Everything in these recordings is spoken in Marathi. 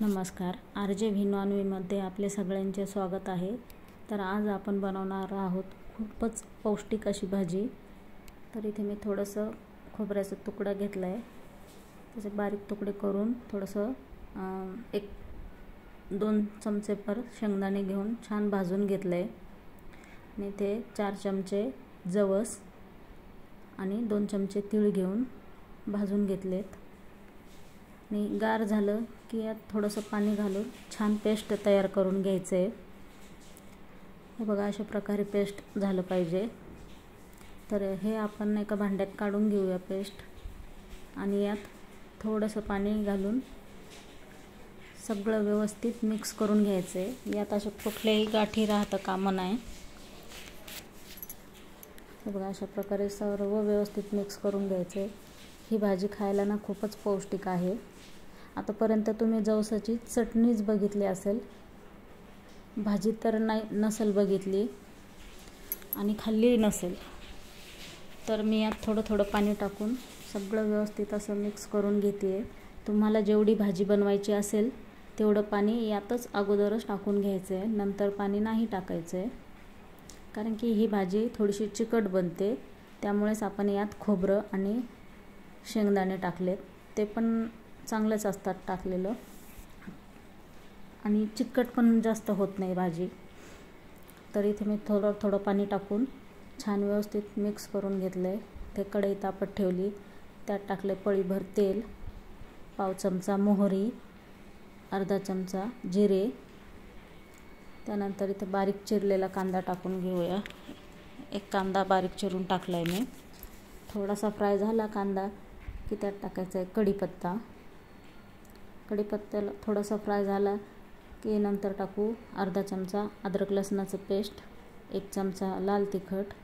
नमस्कार, आर.जे. व्हिनॉनवीमध्ये आपले सगळ्यांचे स्वागत आहे। तर आज आपण बनवणार आहोत खूपच पौष्टिक अशी भाजी। तर इथे मी थोडंसं खोबऱ्याचा तुकडा घेतला आहे, त्याचे बारीक तुकडे करून थोडंसं 1-2 चमचेभर शेंगदाणे घेऊन छान भाजून घेतले आणि इथे 4 चमचे जवस आणि 2 चमचे तीळ घेऊन भाजून घेतलेत आणि गार झालं की यात थोडंसं पाणी घालून छान पेस्ट तयार करून घ्यायचं आहे। हे बघा, अशा प्रकारे पेस्ट झालं पाहिजे। तर हे आपण एका भांड्यात काढून घेऊया पेस्ट आणि यात थोडंसं पाणी घालून सगळं व्यवस्थित मिक्स करून घ्यायचं आहे। यात अशा कुठल्याही गाठी राहता कामा नये। हे बघा, अशा प्रकारे सर्व व्यवस्थित मिक्स करून घ्यायचं आहे। ही भाजी खायला ना खूपच पौष्टिक आहे। आतापर्यंत तुम्ही जवसाची चटणीच बघितली असेल, भाजी तर नसेल बघितली आणि खाल्ली नसेल। तर मी यात थोडं थोडं पाणी टाकून सगळं व्यवस्थित असं मिक्स करून घेते। तुम्हाला जेवढी भाजी बनवायची असेल तेवढं पाणी यातच अगोदरच टाकून घ्यायचं आहे, नंतर पाणी नाही टाकायचं आहे, कारण की ही भाजी थोडीशी चिकट बनते। त्यामुळेच आपण यात खोबरं आणि शेंगदाणे टाकलेत, ते पण चांगलेच असतात टाकलेलं आणि चिकट पण जास्त होत नाही भाजी। तर इथे मी थोडं थोडं पाणी टाकून छान व्यवस्थित मिक्स करून घेतलंय। ते कढई तापत ठेवली, त्यात टाकले पळीभर तेल, पाव चमचा मोहरी, अर्धा चमचा जिरे, त्यानंतर इथे बारीक चिरलेला कांदा टाकून घेऊया। एक कांदा बारीक चिरून टाकलाय मी। थोडासा फ्राय झाला कांदा की त्यात टाकायचा आहे कढीपत्ता। कढीपत्त्याला थोडासा फ्राय झाला की नंतर टाकू अर्धा चमचा अद्रक लसणाचं पेस्ट, 1 चमचा लाल तिखट,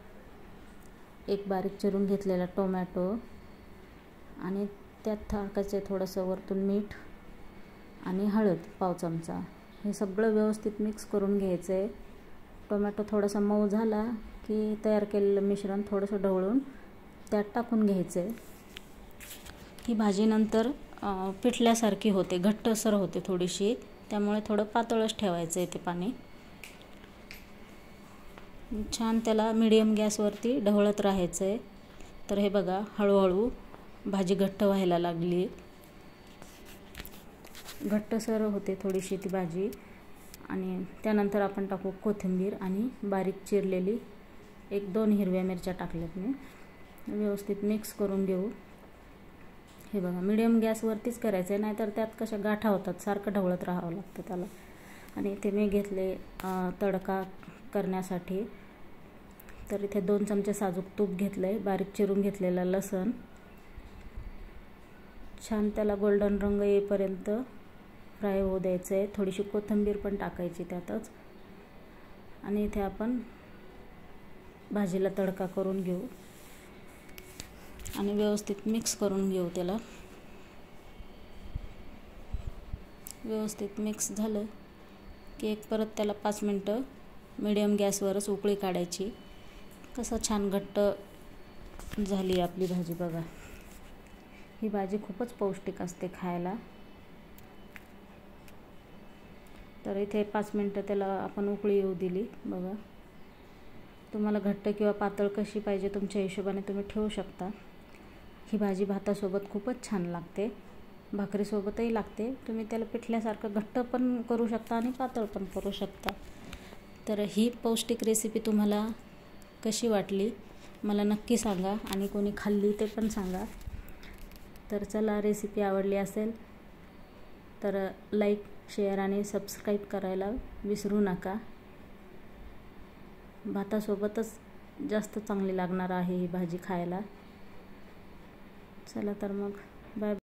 एक बारीक चिरून घेतलेला टोमॅटो आणि त्यात टाकायचे थोडंसं वरतून मीठ आणि हळद पाव चमचा। हे सगळं व्यवस्थित मिक्स करून घ्यायचं आहे। टोमॅटो थोडासा मऊ झाला की तयार केलेलं मिश्रण थोडंसं ढवळून त्यात टाकून घ्यायचं आहे। ही भाजी नंतर पिठल्यासारखी होते, घट्टसर होते थोडीशी, त्यामुळे थोडं पातळच ठेवायचं आहे ते पाणी। छान त्याला मीडियम गॅसवरती ढवळत राहायचं आहे। तर हे बघा, हळूहळू भाजी घट्ट व्हायला लागली, घट्टसर होते थोडीशी ती भाजी। आणि त्यानंतर आपण टाकू कोथिंबीर आणि बारीक चिरलेली 1-2 हिरव्या मिरच्या टाकल्यात मी। व्यवस्थित मिक्स करून घेऊ। हे बघा, मीडियम गॅसवरतीच करायचं आहे, नाहीतर त्यात कशा गाठा होतात, सारखं ढवळत राहावं लागतं त्याला। आणि इथे मी घेतले तडका करण्यासाठी, तर इथे 2 चमचे साजूक तूप घेतलंय, बारीक चिरून घेतलेला लसण, छान त्याला गोल्डन रंग येईपर्यंत फ्राय होऊ द्यायचं आहे। थोडीशी कोथिंबीर पण टाकायची त्यातच आणि इथे आपण भाजीला तडका करून घेऊ आणि व्यवस्थित मिक्स करून घेऊ त्याला। व्यवस्थित मिक्स झालं की परत त्याला 5 मिनटं मीडियम गॅसवरच उकळी काढायची। कसं छान घट्ट झाली आपली भाजी बघा। ही भाजी खूपच पौष्टिक असते खायला। तर इथे 5 मिनटं त्याला आपण उकळी येऊ दिली बघा। तुम्हाला घट्ट किंवा पातळ कशी पाहिजे तुमच्या हिशोबाने तुम्ही ठेवू शकता। ही भाजी भातासोबत खूपच छान लागते, भाकरीसोबतही लागते। तुम्ही त्याला पिठल्यासारखं घट्ट पण करू शकता आणि पातळ पण करू शकता। तर ही पौष्टिक रेसिपी तुम्हाला कशी वाटली मला नक्की सांगा आणि कोणी खाल्ली ते पण सांगा। तर चला, रेसिपी आवडली असेल तर लाईक, शेअर आणि सबस्क्राईब करायला विसरू नका। भातासोबतच जास्त चांगली लागणार आहे ही भाजी खायला। चला तर मग, बाय।